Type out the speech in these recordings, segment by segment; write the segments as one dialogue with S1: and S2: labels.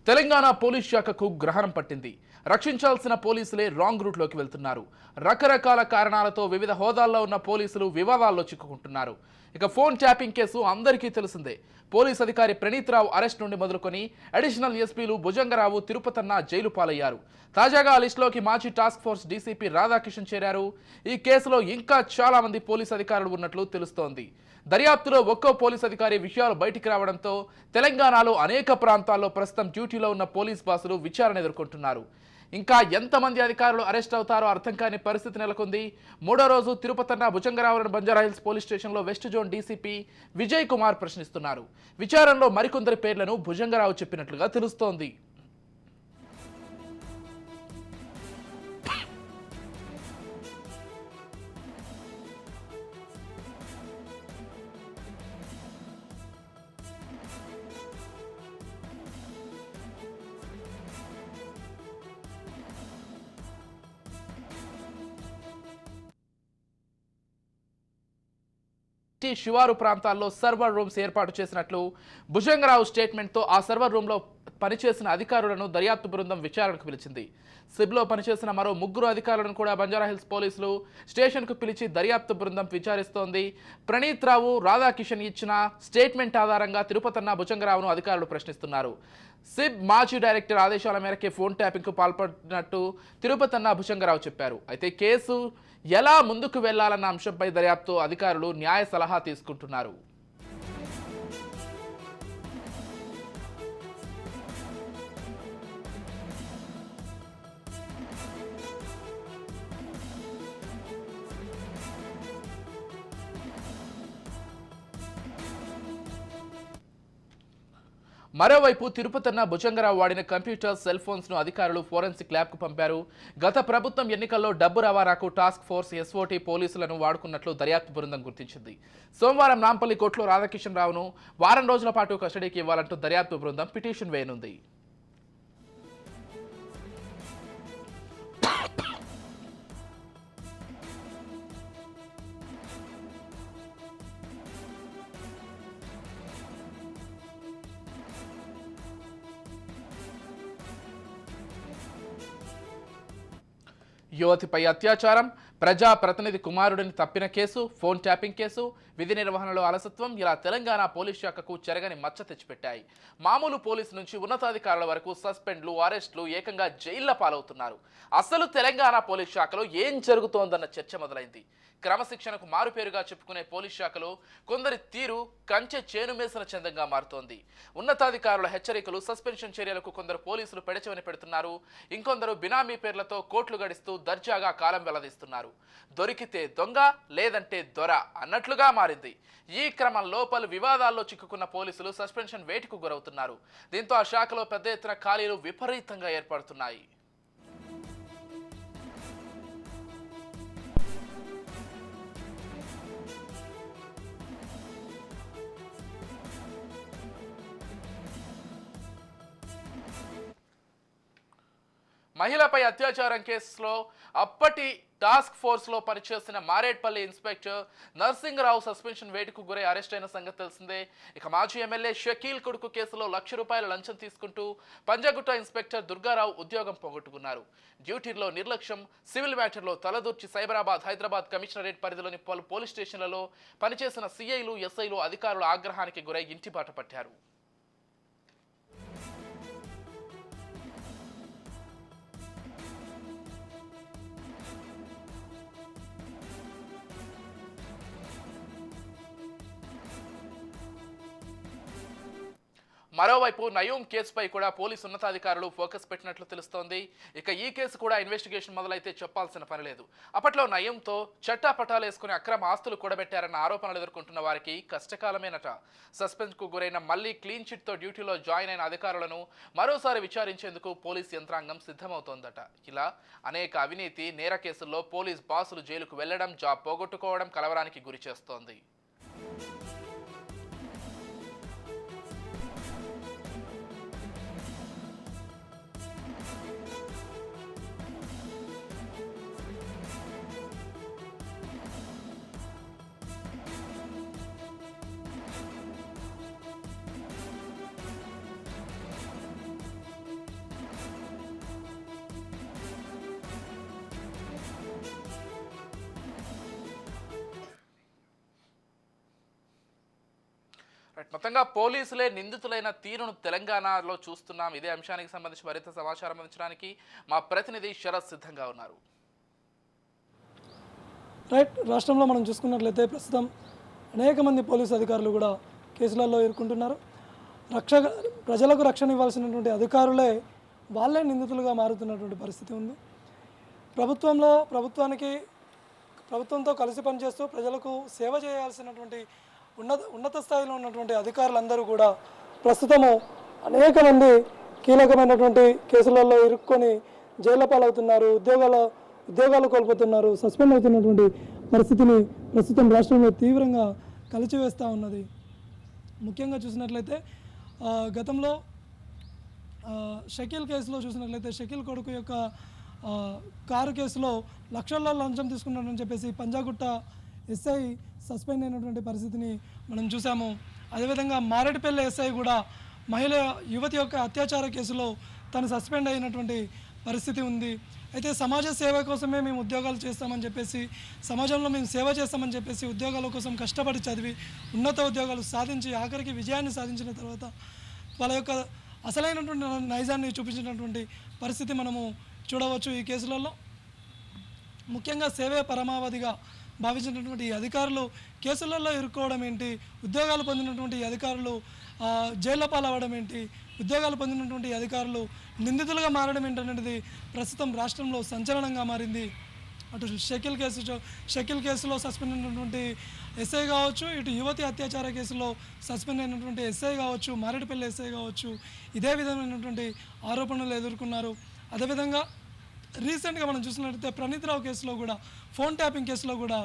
S1: Telangana police శాఖకు గ్రహణం పట్టింది. రక్షించాల్సిన పోలీసులే రాంగ్ రూట్లోకి వెళ్తున్నారు. రకరకాల కారణాలతో వివిధ హోదాల్లో ఉన్న పోలీసులు వివాదాల్లో చిక్కుకుంటున్నారు. ఇక ఫోన్ ట్యాపింగ్ కేసు అందరికీ తెలిసిందే. పోలీస్ అధికారి ప్రణీత్ రావు అరెస్ట్ నుండి మొదలుకొని అడిషనల్ ఎస్పీలు భుజంగరావు, తిరుపతన్న జైలు పాలయ్యారు. తాజాగా ఆ లిస్టులోకి మాజీ టాస్క్ ఫోర్స్ డీసీపీ రాధాకిషన్ చేరారు. ఈ కేసులో ఇంకా చాలా మంది పోలీస్ అధికారులు ఉన్నట్లు తెలుస్తోంది. దర్యాప్తులో ఒక్కో పోలీస్ అధికారి విషయాలు బయటికి రావడంతో తెలంగాణలో అనేక ప్రాంతాల్లో ప్రస్తుతం డ్యూటీలో ఉన్న పోలీస్ బాసులు విచారణ ఎదుర్కొంటున్నారు. ఇంకా ఎంతమంది అధికారులు అరెస్ట్ అవుతారో అర్థం కాని పరిస్థితి నెలకొంది. మూడో రోజు తిరుపతన్న భుజంగరావులను బంజారాహిల్స్ పోలీస్ స్టేషన్లో west zone DCP Vijay Kumar ప్రశ్నిస్తున్నారు. విచారణలో మరికొందరి పేర్లను భుజంగరావు చెప్పినట్లుగా తెలుస్తోంది. శివారు ప్రాంతాల్లో సర్వర్ రూమ్స్ ఏర్పాటు చేసినట్లు భుజంగరావు స్టేట్మెంట్తో ఆ సర్వర్ రూమ్లో పనిచేసిన అధికారులను దర్యాప్తు బృందం విచారణకు పిలిచింది. సిబ్లో పనిచేసిన మరో 3 అధికారులను కూడా బంజారాహిల్స్ పోలీసులు స్టేషన్కు పిలిచి దర్యాప్తు బృందం విచారిస్తోంది. ప్రణీత్ రావు, రాధాకిషన్ ఇచ్చిన స్టేట్మెంట్ ఆధారంగా తిరుపతన్న భుజంగరావును అధికారులు ప్రశ్నిస్తున్నారు. సిబ్ మాజీ డైరెక్టర్ ఆదేశాల మేరకే ఫోన్ ట్యాపింగ్కు పాల్పడినట్టు తిరుపతన్న భుజంగరావు చెప్పారు. అయితే కేసు ఎలా ముందుకు వెళ్లాలన్న అంశంపై దర్యాప్తు అధికారులు న్యాయ సలహా తీసుకుంటున్నారు. మరోవైపు తిరుపతన్న భుజంగరావు వాడిన కంప్యూటర్, సెల్ ఫోన్స్ ను అధికారులు ఫోరెన్సిక్ ల్యాబ్ కు పంపారు. గత ప్రభుత్వం ఎన్నికల్లో డబ్బు రవాణాకు టాస్క్ ఫోర్స్, ఎస్ఓటీ పోలీసులను వాడుకున్నట్లు దర్యాప్తు బృందం గుర్తించింది. సోమవారం నాంపల్లి కోర్టులో రాధాకిషన్ రావును వారం రోజుల పాటు కస్టడీకి ఇవ్వాలంటూ దర్యాప్తు బృందం పిటిషన్ వేయనుంది. యువతిపై అత్యాచారం, ప్రజా ప్రతినిధి కుమారుడిని తప్పిన కేసు, ఫోన్ ట్యాపింగ్ కేసు, విధి నిర్వహణలో అలసత్వం ఇలా తెలంగాణ పోలీస్ శాఖకు చెరగని మచ్చ తెచ్చిపెట్టాయి. మామూలు పోలీసు నుంచి ఉన్నతాధికారుల వరకు సస్పెండ్లు, అరెస్టులు, ఏకంగా జైళ్ల పాలవుతున్నారు. అసలు తెలంగాణ పోలీస్ శాఖలో ఏం జరుగుతోందన్న చర్చ మొదలైంది. క్రమశిక్షణకు మారుపేరుగా చెప్పుకునే పోలీస్ శాఖలో కొందరి తీరు కంచె చేనుమేసిన చందంగా మారుతోంది. ఉన్నతాధికారుల హెచ్చరికలు, సస్పెన్షన్ చర్యలకు కొందరు పోలీసులు పెడచెవిన పెడుతున్నారు. ఇంకొందరు బినామీ పేర్లతో కోట్లు గడిస్తూ దర్జాగా కాలం వెల్లదీస్తున్నారు. దొరికితే దొంగ, లేదంటే దొర అన్నట్లుగా మారింది. ఈ క్రమంలో పలు వివాదాల్లో చిక్కుకున్న పోలీసులు సస్పెన్షన్ వేటుకు గురవుతున్నారు. దీంతో ఆ శాఖలో పెద్ద ఎత్తున ఖాళీలు విపరీతంగా ఏర్పడుతున్నాయి. మహిళపై అత్యాచారం కేసులో అప్పటి టాస్క్ ఫోర్స్లో పనిచేసిన మారేడ్పల్లి ఇన్స్పెక్టర్ నర్సింగరావు సస్పెన్షన్ వేటుకు గురై అరెస్ట్ అయిన సంగతి తెలిసిందే. ఇక మాజీ ఎమ్మెల్యే షకీల్ కొడుకు కేసులో ₹1,00,000 లంచం తీసుకుంటూ పంజాగుట్ట ఇన్స్పెక్టర్ దుర్గారావు ఉద్యోగం పోగొట్టుకున్నారు. డ్యూటీలో నిర్లక్ష్యం, సివిల్ మ్యాటర్లో తలదూర్చి సైబరాబాద్, హైదరాబాద్ కమిషనరేట్ పరిధిలోని పలు పోలీస్ స్టేషన్లలో పనిచేసిన సిఐలు, ఎస్ఐలు అధికారుల ఆగ్రహానికి గురై ఇంటిబాట పట్టారు. మరోవైపు నయూం కేసుపై కూడా పోలీసు ఉన్నతాధికారులు ఫోకస్ పెట్టినట్లు తెలుస్తోంది. ఇక ఈ కేసు కూడా ఇన్వెస్టిగేషన్ మొదలైతే చెప్పాల్సిన పని లేదు. అప్పట్లో నయూంతో చట్టాపట్టాలు వేసుకుని అక్రమ ఆస్తులు కూడబెట్టారన్న ఆరోపణలు ఎదుర్కొంటున్న వారికి కష్టకాలమేనట. సస్పెన్స్కు గురైన మళ్లీ క్లీన్ చిట్తో డ్యూటీలో జాయిన్ అయిన అధికారులను మరోసారి విచారించేందుకు పోలీస్ యంత్రాంగం సిద్ధమవుతోందట. ఇలా అనేక అవినీతి, నేర కేసుల్లో పోలీస్ బాసులు జైలుకు వెళ్లడం, జాబ్ పోగొట్టుకోవడం కలవరానికి గురి చేస్తోంది. మొత్తంగా పోలీసులే నిందితులైన తీరును తెలంగాణలో చూస్తున్నాం. ఇదే అంశానికి సంబంధించి మరింత సమాచారం అందించడానికి మా ప్రతినిధి శరత్ సిద్ధంగా ఉన్నారు.
S2: రైట్, రాష్ట్రంలో మనం చూసుకున్నట్లయితే ప్రస్తుతం అనేక మంది పోలీసు అధికారులు కూడా కేసులలో ఇరుక్కుంటున్నారు. ప్రజలకు రక్షణ ఇవ్వాల్సినటువంటి అధికారులే వాళ్ళే నిందితులుగా మారుతున్నటువంటి పరిస్థితి ఉంది. ప్రభుత్వంతో కలిసి పనిచేస్తూ ప్రజలకు సేవ చేయాల్సినటువంటి ఉన్నత స్థాయిలో ఉన్నటువంటి అధికారులందరూ కూడా ప్రస్తుతము అనేక మంది కీలకమైనటువంటి కేసులలో ఇరుక్కొని జైళ్ల పాలవుతున్నారు, ఉద్యోగాలు కోల్పోతున్నారు, సస్పెండ్ అవుతున్నటువంటి పరిస్థితిని ప్రస్తుతం రాష్ట్రంలో తీవ్రంగా కలిచివేస్తూ ఉన్నది. ముఖ్యంగా చూసినట్లయితే గతంలో షకీల్ కేసులో చూసినట్లయితే షకీల్ కొడుకు యొక్క కారు కేసులో లక్షల్లో లంచం తీసుకున్నాడని చెప్పేసి పంజాగుట్ట ఎస్ఐ సస్పెండ్ అయినటువంటి పరిస్థితిని మనం చూసాము. అదేవిధంగా మారేడుపల్లి ఎస్ఐ కూడా యువతి యొక్క అత్యాచార కేసులో తను సస్పెండ్ అయినటువంటి పరిస్థితి ఉంది. అయితే సమాజ సేవ కోసమే మేము ఉద్యోగాలు చేస్తామని చెప్పేసి, సమాజంలో మేము సేవ చేస్తామని చెప్పేసి ఉద్యోగాల కోసం కష్టపడి చదివి ఉన్నత ఉద్యోగాలు సాధించి ఆఖరికి విజయాన్ని సాధించిన తర్వాత వాళ్ళ యొక్క అసలైనటువంటి నైజాన్ని చూపించినటువంటి పరిస్థితి మనము చూడవచ్చు ఈ కేసులలో. ముఖ్యంగా సేవే పరమావధిగా భావించినటువంటి ఈ అధికారులు కేసులలో ఇరుక్కోవడం ఏంటి, ఉద్యోగాలు పొందినటువంటి అధికారులు జైళ్ల పాలవడం ఏంటి, ఉద్యోగాలు పొందినటువంటి అధికారులు నిందితులుగా మారడం ఏంటనేది ప్రస్తుతం రాష్ట్రంలో సంచలనంగా మారింది. అటు షకీల్ కేసులో సస్పెండ్ అయినటువంటి ఎస్ఐ కావచ్చు, ఇటు యువతి అత్యాచార కేసులో సస్పెండ్ అయినటువంటి ఎస్ఐ కావచ్చు, మారేడుపల్లి ఎస్ఐ కావచ్చు, ఇదే విధమైనటువంటి ఆరోపణలు ఎదుర్కొన్నారు. అదేవిధంగా రీసెంట్గా మనం చూసినట్లయితే ప్రణీత్ రావు కేసులో కూడా, ఫోన్ ట్యాపింగ్ కేసులో కూడా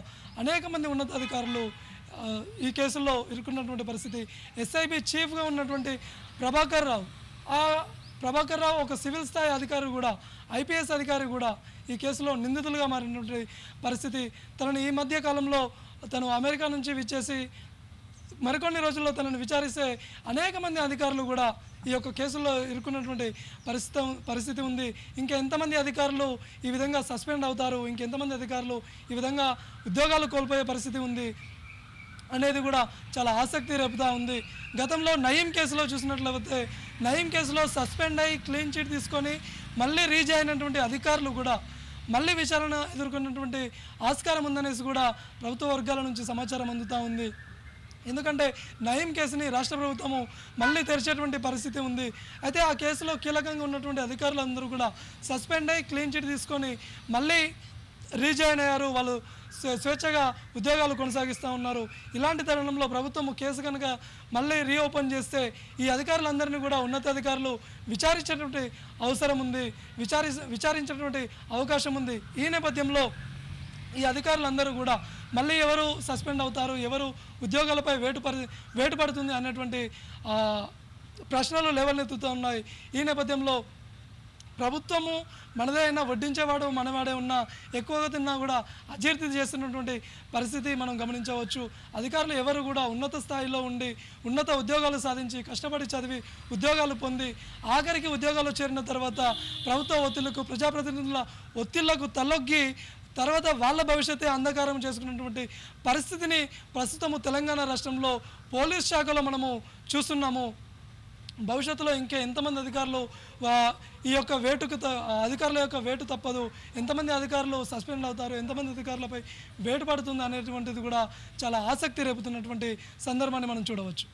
S2: అనేక మంది ఉన్నతాధికారులు ఈ కేసుల్లో ఇరుక్కున్నటువంటి పరిస్థితి. ఎస్ఐబి చీఫ్గా ఉన్నటువంటి ప్రభాకర్ రావు ఒక సివిల్ స్థాయి అధికారి కూడా, ఐపీఎస్ అధికారి కూడా ఈ కేసులో నిందితులుగా మారినటువంటి పరిస్థితి. తనని ఈ మధ్య కాలంలో తను అమెరికా నుంచి విచ్చేసి మరికొన్ని రోజుల్లో తనను విచారిస్తే అనేక మంది అధికారులు కూడా ఈ యొక్క కేసుల్లో ఇరుక్కున్నటువంటి పరిస్థితి ఉంది. ఇంకెంతమంది అధికారులు ఈ విధంగా సస్పెండ్ అవుతారు, ఇంకెంతమంది అధికారులు ఈ విధంగా ఉద్యోగాలు కోల్పోయే పరిస్థితి ఉంది అనేది కూడా చాలా ఆసక్తి రేపుతూ ఉంది. గతంలో నయీం కేసులో చూసినట్లయితే, నయీం కేసులో సస్పెండ్ అయ్యి క్లీన్ చిట్ తీసుకొని మళ్ళీ రీజాయిన్ అయినటువంటి అధికారులు కూడా మళ్ళీ విచారణ ఎదుర్కొన్నటువంటి ఆస్కారం ఉందనేసి కూడా ప్రభుత్వ వర్గాల నుంచి సమాచారం అందుతూ ఉంది. ఎందుకంటే నయీం కేసుని రాష్ట్ర ప్రభుత్వము మళ్ళీ తెరిచేటువంటి పరిస్థితి ఉంది. అయితే ఆ కేసులో కీలకంగా ఉన్నటువంటి అధికారులందరూ కూడా సస్పెండ్ అయ్యి క్లీన్ చిట్ తీసుకొని మళ్ళీ రీజాయిన్ అయ్యారు, వాళ్ళు స్వేచ్ఛగా ఉద్యోగాలు కొనసాగిస్తూ ఉన్నారు. ఇలాంటి తరుణంలో ప్రభుత్వం కేసు కనుక మళ్ళీ రీఓపెన్ చేస్తే ఈ అధికారులందరినీ కూడా ఉన్నతాధికారులు విచారించేటువంటి అవసరం ఉంది, విచారించేటువంటి అవకాశం ఉంది. ఈ నేపథ్యంలో ఈ అధికారులందరూ కూడా మళ్ళీ ఎవరు సస్పెండ్ అవుతారు, ఎవరు ఉద్యోగాలపై వేటు పడుతుంది అనేటువంటి ప్రశ్నలు లేవనెత్తుతూ ఉన్నాయి. ఈ నేపథ్యంలో ప్రభుత్వము మనదే అయినా వడ్డించేవాడు మనవాడే ఉన్నా, ఎక్కువగా తిన్నా కూడా అజీర్తి చేస్తున్నటువంటి పరిస్థితి మనం గమనించవచ్చు. అధికారులు ఎవరు కూడా ఉన్నత స్థాయిలో ఉండి ఉన్నత ఉద్యోగాలు సాధించి కష్టపడి చదివి ఉద్యోగాలు పొంది ఆఖరికి ఉద్యోగాలు చేరిన తర్వాత ప్రభుత్వ ఒత్తిళ్లకు, ప్రజాప్రతినిధుల ఒత్తిళ్లకు తలొగ్గి తర్వాత వాళ్ళ భవిష్యత్తే అంధకారం చేసుకున్నటువంటి పరిస్థితిని ప్రస్తుతము తెలంగాణ రాష్ట్రంలో పోలీస్ శాఖలో మనము చూస్తున్నాము. భవిష్యత్తులో ఇంకా ఎంతమంది అధికారులు ఈ యొక్క అధికారుల యొక్క వేటు తప్పదు, ఎంతమంది అధికారులు సస్పెండ్ అవుతారు, ఎంతమంది అధికారులపై వేటు పడుతుంది అనేటువంటిది కూడా చాలా ఆసక్తి రేపుతున్నటువంటి సందర్భాన్ని మనం చూడవచ్చు.